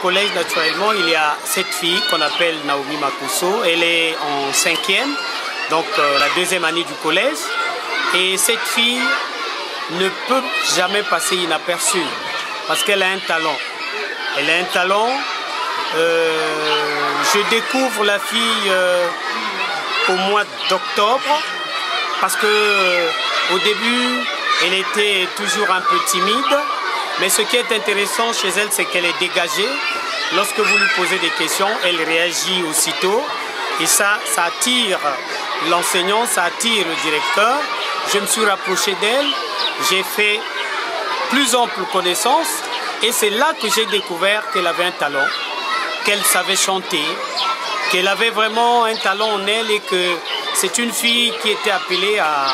collège, naturellement, il y a cette fille qu'on appelle Naomi Makuso. Elle est en 5e, donc la 2e année du collège. Et cette fille ne peut jamais passer inaperçue parce qu'elle a un talent. Elle a un talent. Je découvre la fille au mois d'octobre parce que au début, elle était toujours un peu timide. Mais ce qui est intéressant chez elle, c'est qu'elle est dégagée. Lorsque vous lui posez des questions, elle réagit aussitôt. Et ça attire l'enseignant, ça attire le directeur. Je me suis rapproché d'elle, j'ai fait plus ample connaissance. Et c'est là que j'ai découvert qu'elle avait un talent, qu'elle savait chanter, qu'elle avait vraiment un talent en elle et que c'est une fille qui était appelée à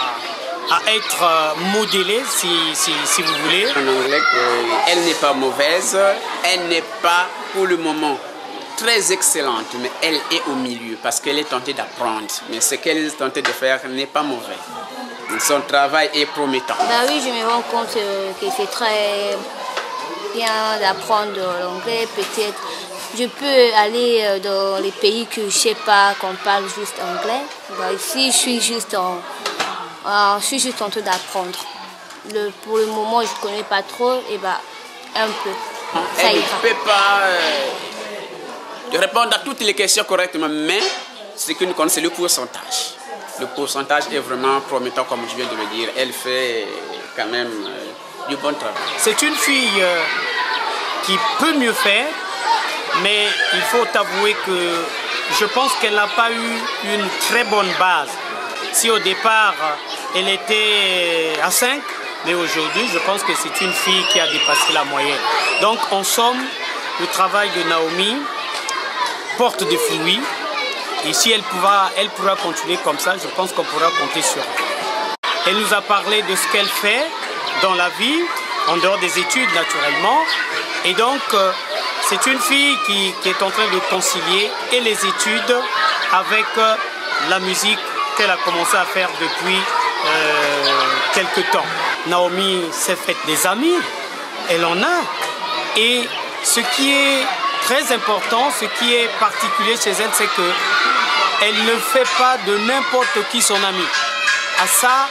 être modélée, si vous voulez. En anglais, elle n'est pas mauvaise, elle n'est pas pour le moment très excellente, mais elle est au milieu parce qu'elle est tentée d'apprendre. Mais ce qu'elle est tentée de faire n'est pas mauvais. Son travail est promettant. Bah oui, je me rends compte que c'est très bien d'apprendre l'anglais. Peut-être je peux aller dans les pays que je ne sais pas qu'on parle juste anglais. Bah ici, je suis juste en train d'apprendre. Pour le moment, je ne connais pas trop, et bah, un peu. Ça Elle ira. ne peut pas répondre à toutes les questions correctement, mais ce que nous connaissons, c'est le pourcentage. Le pourcentage est vraiment promettant, comme je viens de le dire. Elle fait quand même du bon travail. C'est une fille qui peut mieux faire, mais il faut avouer que je pense qu'elle n'a pas eu une très bonne base. Si au départ, elle était à 5, mais aujourd'hui, je pense que c'est une fille qui a dépassé la moyenne. Donc, en somme, le travail de Naomi porte des fruits. Et si elle pourra continuer comme ça, je pense qu'on pourra compter sur elle. Elle nous a parlé de ce qu'elle fait dans la vie, en dehors des études, naturellement. Et donc, c'est une fille qui est en train de concilier et les études avec la musique qu'elle a commencé à faire depuis quelques temps. Naomi s'est faite des amis, elle en a. Et ce qui est très important, ce qui est particulier chez elle, c'est qu'elle ne fait pas de n'importe qui son ami. À ça,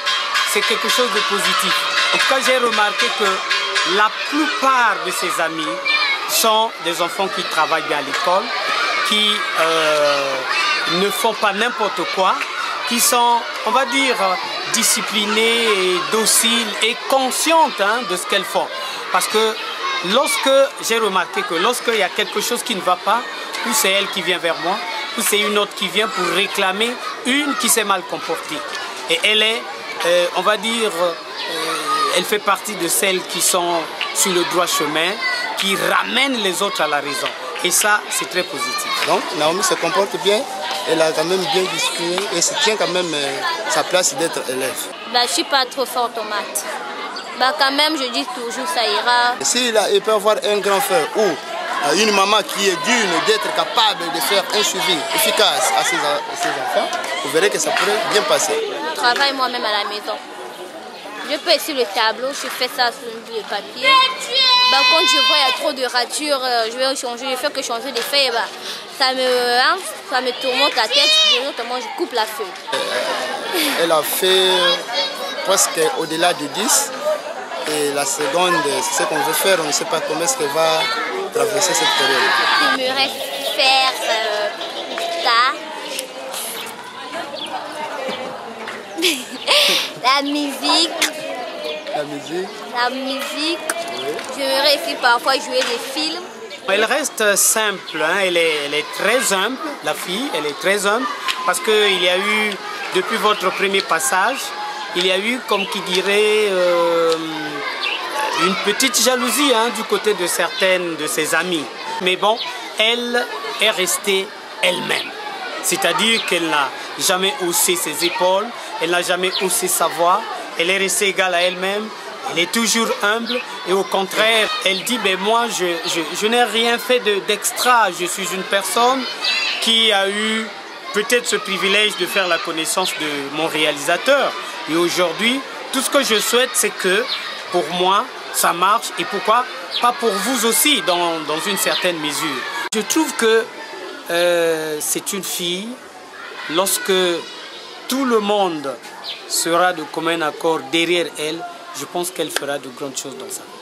c'est quelque chose de positif. En tout cas, j'ai remarqué que la plupart de ses amis sont des enfants qui travaillent bien à l'école, qui ne font pas n'importe quoi, qui sont, on va dire, disciplinées, et dociles et conscientes de ce qu'elles font. Parce que j'ai remarqué que lorsqu'il y a quelque chose qui ne va pas, ou c'est elle qui vient vers moi, ou c'est une autre qui vient pour réclamer une qui s'est mal comportée. Et elle est, on va dire, elle fait partie de celles qui sont sur le droit chemin, qui ramènent les autres à la raison. Et ça, c'est très positif. Donc, Naomi se comporte bien, elle a quand même bien discuté et se tient quand même sa place d'être élève. Bah, je ne suis pas trop forte en maths. Bah, quand même, je dis toujours ça ira. Il peut avoir un grand frère ou une maman qui est digne d'être capable de faire un suivi efficace à ses enfants, vous verrez que ça pourrait bien passer. Je travaille moi-même à la maison. Je peux essayer le tableau, je fais ça sur une boule de papier. Bah, quand je vois qu'il y a trop de ratures, je vais changer, je fais que changer les feuilles. Bah, ça me tourmente la tête, notamment je coupe la feuille. Elle a fait presque au-delà de 10. Et la seconde, c'est ce qu'on veut faire, on ne sait pas comment est-ce qu'elle va traverser cette période. Il me reste faire ça. La musique. La musique. La musique. Oui. J'aimerais aussi parfois jouer des films. Elle reste simple, elle est très humble, la fille, elle est très humble, parce qu'il y a eu, depuis votre premier passage, il y a eu, comme qui dirait, une petite jalousie du côté de certaines de ses amies. Mais bon, elle est restée elle-même. C'est-à-dire qu'elle n'a jamais haussé ses épaules, elle n'a jamais haussé sa voix, elle est restée égale à elle-même, elle est toujours humble et au contraire, elle dit « moi, je n'ai rien fait d'extra, je suis une personne qui a eu peut-être ce privilège de faire la connaissance de mon réalisateur. Et aujourd'hui, tout ce que je souhaite, c'est que pour moi, ça marche. Et pourquoi ? pas pour vous aussi dans une certaine mesure. Je trouve que c'est une fille, lorsque tout le monde sera de commun accord derrière elle, je pense qu'elle fera de grandes choses dans sa vie.